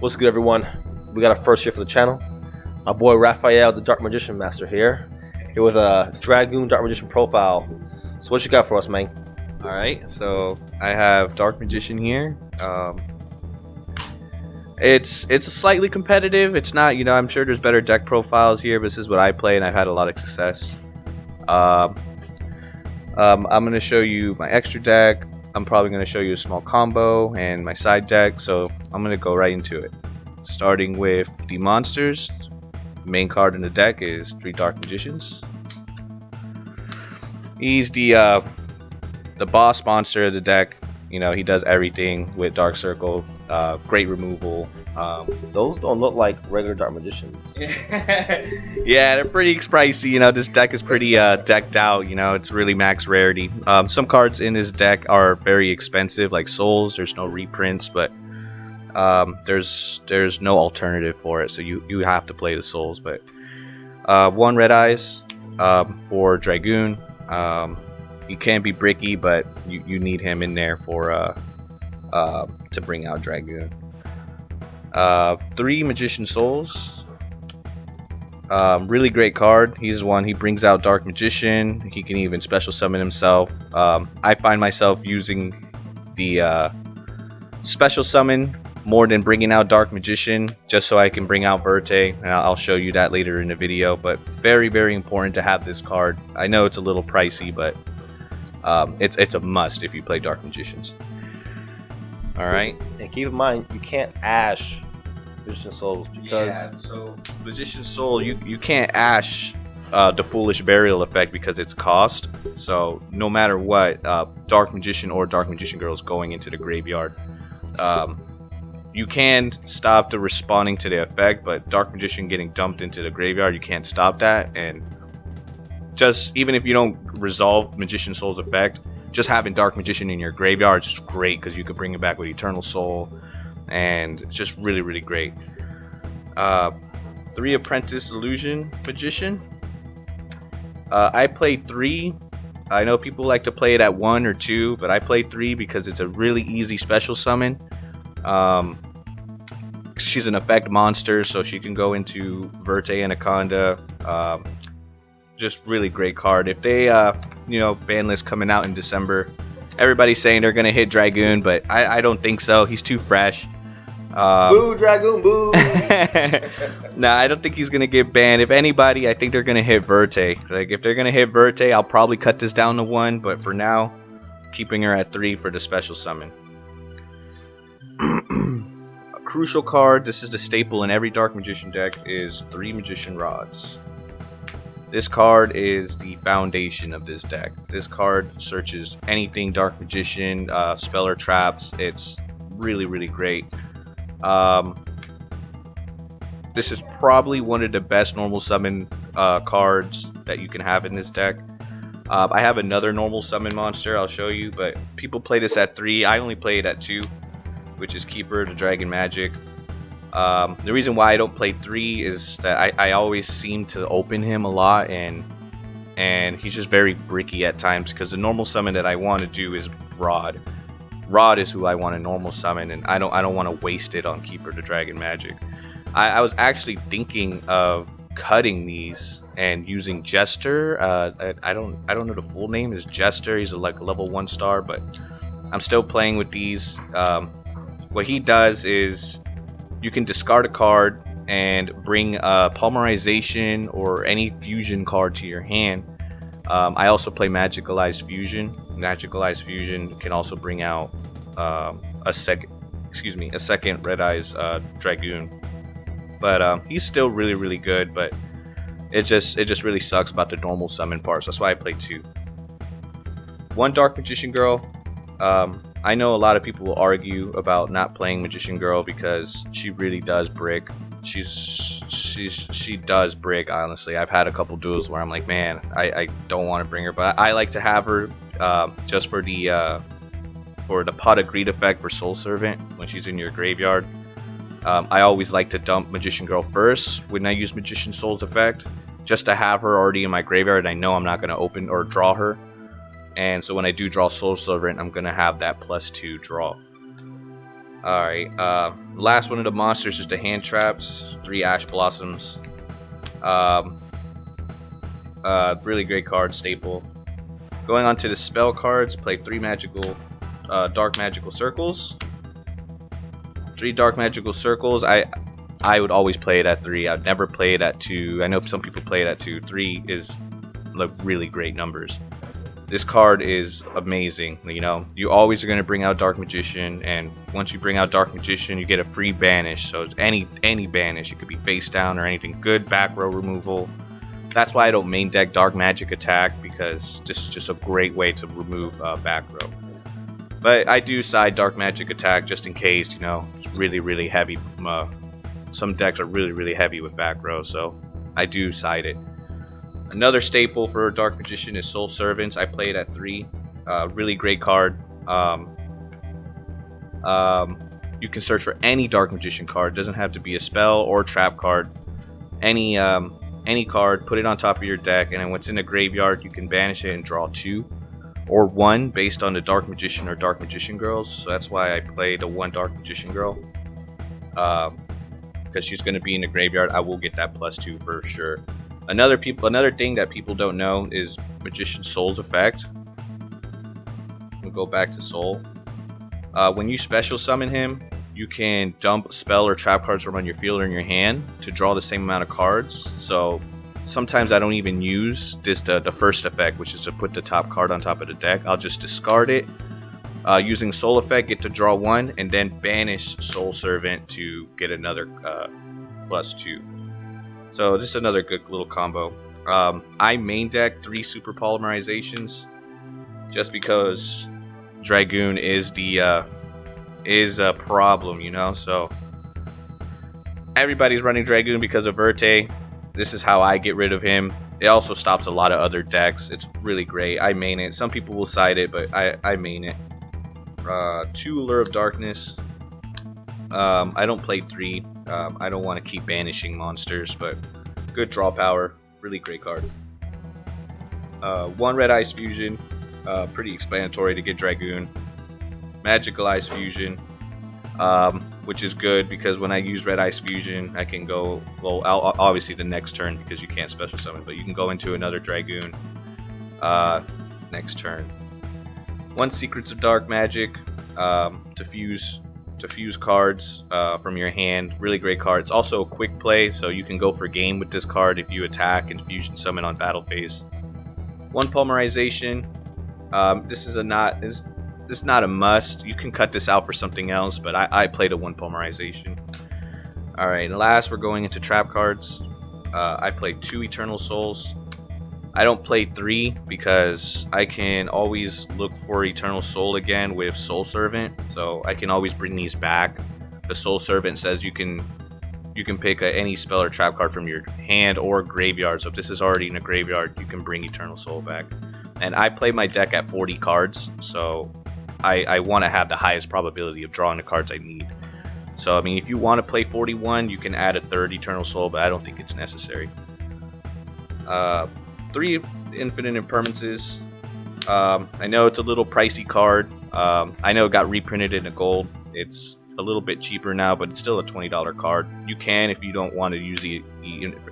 What's good, everyone? We got a first here for the channel. My boy Raphael, the Dark Magician Master here with a Dragoon Dark Magician profile. So what you got for us, man? Alright, so I have Dark Magician here. It's a slightly competitive. It's not, I'm sure there's better deck profiles here, but this is what I play and I've had a lot of success. I'm going to show you my extra deck. I'm probably going to show you a small combo and my side deck, so I'm going to go right into it. Starting with the monsters. The main card in the deck is 3 Dark Magicians. He's the boss monster of the deck. He does everything with Dark Circle, great removal. Those don't look like regular Dark Magicians. Yeah, they're pretty pricey. This deck is pretty decked out. It's really max rarity. Some cards in this deck are very expensive, like Souls. There's no reprints, but there's no alternative for it, so you have to play the Souls. But 1 Red Eyes for Dragoon. He can be bricky, but you need him in there for to bring out Dragoon. 3 Magician Souls. Really great card. He's one. He brings out Dark Magician. He can even special summon himself. I find myself using the special summon more than bringing out Dark Magician, just so I can bring out Verte, and I'll show you that later in the video. But very, very important to have this card. I know it's a little pricey, but it's a must if you play Dark Magicians. Alright. And keep in mind, you can't Ash Magician Souls because so Magician Soul, you can't Ash the Foolish Burial effect because it's cost. So no matter what, Dark Magician or Dark Magician Girl is going into the graveyard. You can stop the responding to the effect, but Dark Magician getting dumped into the graveyard, you can't stop that. And just even if you don't resolve Magician Soul's effect, just having Dark Magician in your graveyard is great because you could bring it back with Eternal Soul, and it's just really, really great. 3 Apprentice Illusion Magician. I played 3. I know people like to play it at 1 or 2, but I played 3 because it's a really easy special summon. She's an effect monster, so she can go into Verte Anaconda. Just really great card. If they ban list coming out in December, everybody's saying they're gonna hit Dragoon, but I don't think so. He's too fresh. Boo Dragoon, boo. Nah, I don't think he's gonna get banned. If anybody, I think they're gonna hit Verte. Like, if they're gonna hit Verte, I'll probably cut this down to 1, but for now, keeping her at 3 for the special summon. A crucial card, this is the staple in every Dark Magician deck, is 3 Magician Rods. This card is the foundation of this deck. This card searches anything Dark Magician, spell or traps. It's really, really great. This is probably one of the best normal summon cards that you can have in this deck. I have another normal summon monster I'll show you, but people play this at 3. I only play it at 2, which is Keeper, the Dragon Magic. The reason why I don't play 3 is that I always seem to open him a lot, and he's just very bricky at times, because the normal summon that I want to do is Rod. Rod is who I want to normal summon, and I don't want to waste it on Keeper, the Dragon Magic. I was actually thinking of cutting these and using Jester. I don't know the full name is Jester. He's like a level 1 star, but I'm still playing with these. What he does is you can discard a card and bring a Polymerization or any fusion card to your hand. I also play Magicalized Fusion. Magicalized Fusion can also bring out a second Red Eyes Dragoon. But he's still really, really good. But it just really sucks about the normal summon parts. That's why I play 2. 1 Dark Magician Girl. I know a lot of people will argue about not playing Magician Girl because she really does brick. She does brick, honestly. I've had a couple duels where I'm like, man, I don't want to bring her, but I like to have her just for the Pot of Greed effect for Soul Servant when she's in your graveyard. I always like to dump Magician Girl first when I use Magician Soul's effect, just to have her already in my graveyard. I know I'm not going to open or draw her. And so when I do draw Soul Servant, I'm going to have that +2 draw. Alright, last one of the monsters is the hand traps. 3 ash blossoms. Really great card, staple. Going on to the spell cards, play 3 magical, dark magical circles. 3 dark magical circles. I would always play it at 3. I'd never play it at 2. I know some people play it at 2. 3 is like really great numbers. This card is amazing. You know, you always are going to bring out Dark Magician, and once you bring out Dark Magician, you get a free banish. So it's any banish. It could be face down or anything good. Back row removal. That's why I don't main deck Dark Magic Attack, because this is just a great way to remove back row. But I do side Dark Magic Attack just in case. You know, it's really heavy. Some decks are really heavy with back row, so I do side it. Another staple for Dark Magician is Soul Servants. I play it at 3. Really great card. You can search for any Dark Magician card. It doesn't have to be a spell or trap card. Any card, put it on top of your deck, and then what's in the graveyard, you can banish it and draw 2 or 1 based on the Dark Magician or Dark Magician girls. So that's why I play the 1 Dark Magician girl. Because she's going to be in the graveyard, I will get that +2 for sure. Another thing that people don't know is Magician Soul's effect. We'll go back to Soul. When you special summon him, you can dump spell or trap cards from on your field or in your hand to draw the same amount of cards. So sometimes I don't even use the first effect, which is to put the top card on top of the deck. I'll just discard it. Using Soul effect, get to draw 1, and then banish Soul Servant to get another +2. So this is another good little combo. I main deck 3 super polymerizations just because Dragoon is a problem, you know. So everybody's running Dragoon because of Verte. This is how I get rid of him. It also stops a lot of other decks. It's really great. I main it. Some people will side it, but I main it. 2 Allure of Darkness. I don't play 3. I don't want to keep banishing monsters, but good draw power. Really great card. 1 Red Ice Fusion. Pretty explanatory to get Dragoon. Magical Ice Fusion. Which is good because when I use Red Ice Fusion, I can go, well, obviously the next turn because you can't special summon, but you can go into another Dragoon next turn. 1 Secrets of Dark Magic. Diffuse cards from your hand. Really great card. It's also a quick play, so you can go for game with this card if you attack and fusion summon on battle phase. 1 Polymerization. This is not a must. You can cut this out for something else, but I played a 1 Polymerization. Alright, and last we're going into trap cards. I played 2 Eternal Souls. I don't play 3 because I can always look for Eternal Soul again with Soul Servant, so I can always bring these back. The Soul Servant says you can pick any spell or trap card from your hand or graveyard, so if this is already in a graveyard, you can bring Eternal Soul back. And I play my deck at 40 cards, so I want to have the highest probability of drawing the cards I need. So, I mean, if you want to play 41, you can add a 3rd Eternal Soul, but I don't think it's necessary. 3 Infinite Impermanences. I know it's a little pricey card. I know it got reprinted in a gold. It's a little bit cheaper now, but it's still a $20 card. You can, if you don't want to use the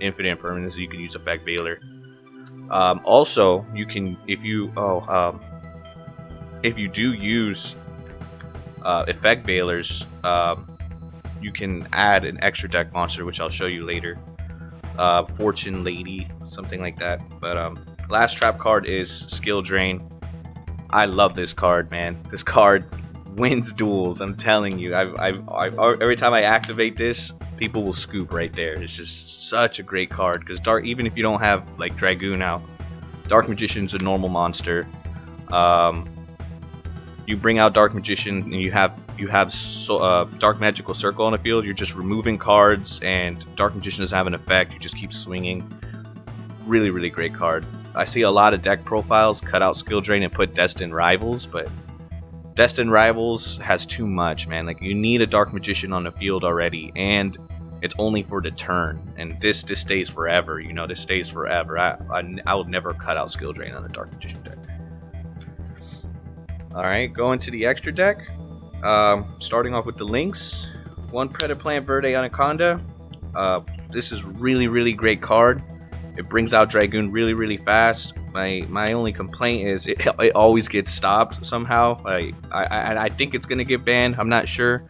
Infinite Impermanences, you can use Effect Veiler. Also, you can, if you do use Effect Veilers, you can add an extra deck monster, which I'll show you later. Fortune Lady, something like that. But last trap card is Skill Drain. I love this card, man. This card wins duels. I'm telling you. Every time I activate this, people will scoop right there. It's just such a great card because even if you don't have like Dragoon out, Dark Magician's a normal monster. You bring out Dark Magician and you have Dark Magical Circle on the field. You're just removing cards, and Dark Magician doesn't have an effect. You just keep swinging. Really great card. I see a lot of deck profiles cut out Skill Drain and put Destined Rivals, but Destined Rivals has too much, man. Like, you need a Dark Magician on the field already, and it's only for the turn. And this stays forever. You know, this stays forever. I will never cut out Skill Drain on a Dark Magician deck. Alright, going to the extra deck. Starting off with the links, one Predaplant Verde Anaconda. This is really great card. It brings out Dragoon really fast. My only complaint is it always gets stopped somehow. I think it's gonna get banned. I'm not sure,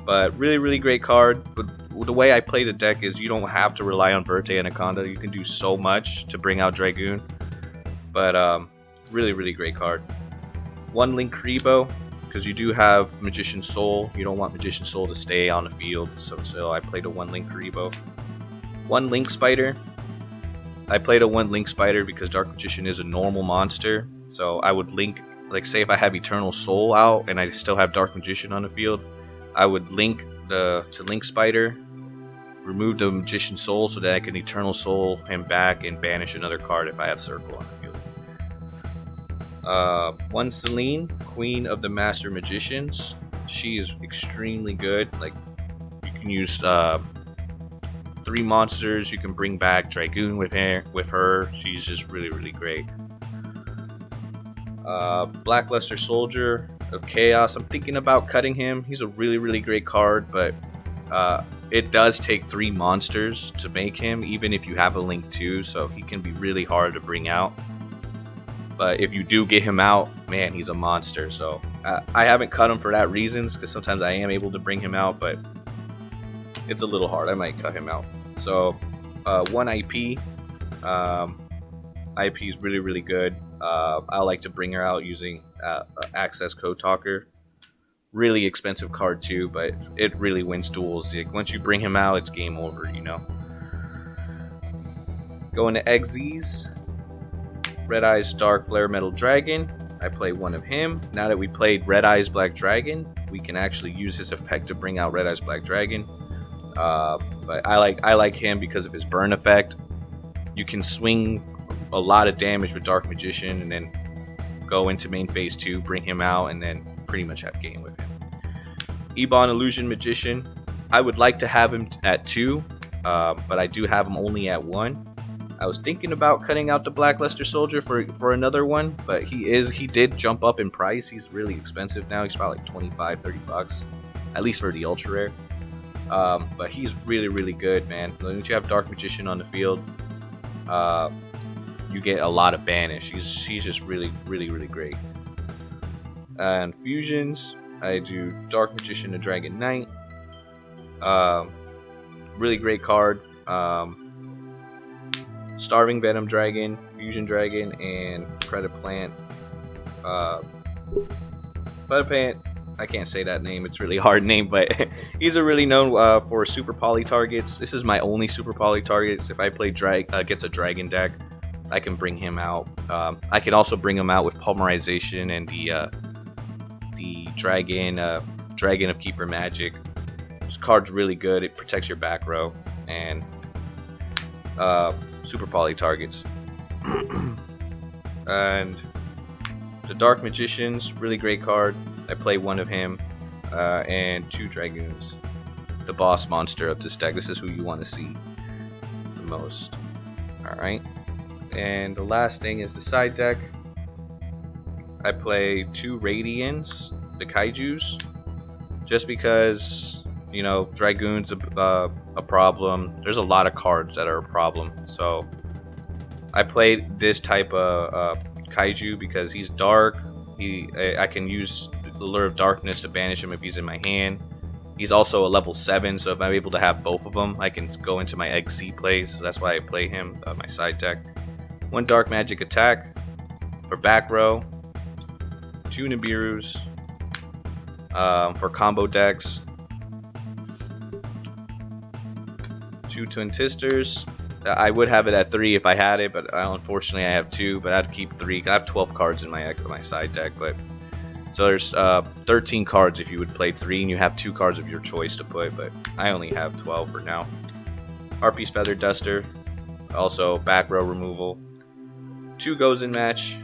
but really great card. But the way I play the deck is you don't have to rely on Verde Anaconda. You can do so much to bring out Dragoon. But really great card. One Link Rebo, because you do have Magician Soul. You don't want Magician Soul to stay on the field, so I played a one Link Rebo. One Link Spider. I played a one Link Spider because Dark Magician is a normal monster, so I would link, like say if I have Eternal Soul out and I still have Dark Magician on the field, I would link to Link Spider, remove the Magician Soul so that I can Eternal Soul him back and banish another card if I have Circle on the field. One Celine, Queen of the Master Magicians. She is extremely good. Like, you can use 3 monsters. You can bring back Dragoon with her. She's just really great. Blackluster Soldier of Chaos. I'm thinking about cutting him. He's a really great card, but it does take 3 monsters to make him, even if you have a Link 2, so he can be really hard to bring out. But if you do get him out, man, he's a monster. So I haven't cut him for that reasons, because sometimes I am able to bring him out, but it's a little hard. I might cut him out. So one IP. IP is really good. I like to bring her out using Access Code Talker. Really expensive card too, but it really wins duels. Like, once you bring him out, it's game over, you know. Going to XZs. Red Eyes Dark Flare Metal Dragon. I play one of him. Now that we played Red Eyes Black Dragon, we can actually use his effect to bring out Red Eyes Black Dragon. But I like him because of his burn effect. You can swing a lot of damage with Dark Magician and then go into main phase 2, bring him out, and then pretty much have game with him. Ebon Illusion Magician. I would like to have him at 2, but I do have him only at 1. I was thinking about cutting out the Blackluster Soldier for another one, but he did jump up in price. He's really expensive now. He's probably like 25-30 bucks, at least for the ultra rare. But he's really good, man. Once you have Dark Magician on the field, you get a lot of banish. He's just really great. And fusions, I do Dark Magician to Dragon Knight. Really great card. Starving Venom Dragon, Fusion Dragon, and Predaplant. Predaplant, I can't say that name, it's a really hard name, but he's a really known for super poly targets. This is my only super poly targets. If I play gets a dragon deck, I can bring him out. I can also bring him out with Polymerization and the Dragon of Keeper Magic. This card's really good. It protects your back row and super poly targets. And the Dark Magicians, really great card. I play one of him and 2 Dragoons. The boss monster of this deck. This is who you want to see the most. Alright. And the last thing is the side deck. I play 2 Radians, the Kaijus, just because, you know, Dragoon's a problem. There's a lot of cards that are a problem. So I played this type of Kaiju because he's dark. I can use the Lure of Darkness to banish him if he's in my hand. He's also a level 7, so if I'm able to have both of them, I can go into my XZ plays. So that's why I play him, my side deck. 1 Dark Magic Attack for back row. 2 Nibirus for combo decks. 2 Twin Tisters. I would have it at 3 if I had it, but unfortunately I have 2. But I'd keep 3. I have 12 cards in my side deck, but so there's 13 cards if you would play 3, and you have 2 cards of your choice to put. But I only have 12 for now. Harpy's Feather Duster, also back row removal. 2 goes in match,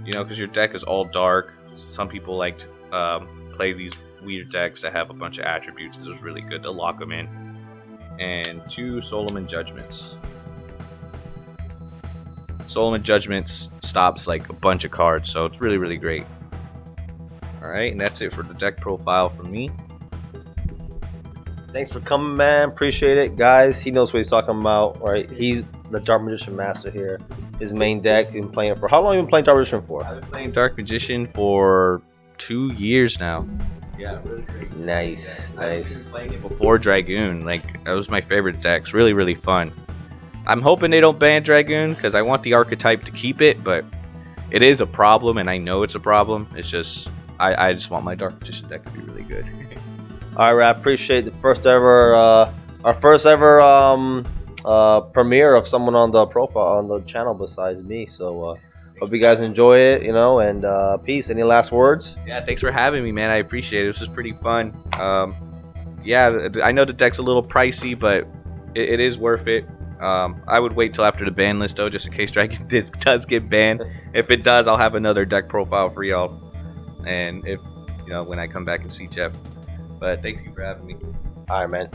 you know, because your deck is all dark. Some people like to play these weird decks that have a bunch of attributes. It's really good to lock them in. And 2 Solomon Judgments. Solomon Judgments stops like a bunch of cards, so it's really great. All right, and that's it for the deck profile from me. Thanks for coming, man. Appreciate it, guys. He knows what he's talking about, right? He's the Dark Magician master here. His main deck. He's been playing it for how long? Have you been playing Dark Magician for? I've been playing Dark Magician for 2 years now. Yeah, really great. Nice, nice. I've been playing it before Dragoon. Like, that was my favorite deck. It's really, really fun. I'm hoping they don't ban Dragoon because I want the archetype to keep it, but it is a problem, and I know it's a problem. It's just I just want my Dark Magician deck to be really good. All right, I appreciate the first ever, our first ever premiere of someone on the profile on the channel besides me. So hope you guys enjoy it, you know, and peace. Any last words? Yeah, thanks for having me, man. I appreciate it. This was pretty fun. Yeah, I know the deck's a little pricey, but it is worth it. I would wait till after the ban list though, just in case Dragon Disc does get banned. If it does, I'll have another deck profile for y'all, and if you know when I come back and see Jeff. But thank you for having me. All right, man.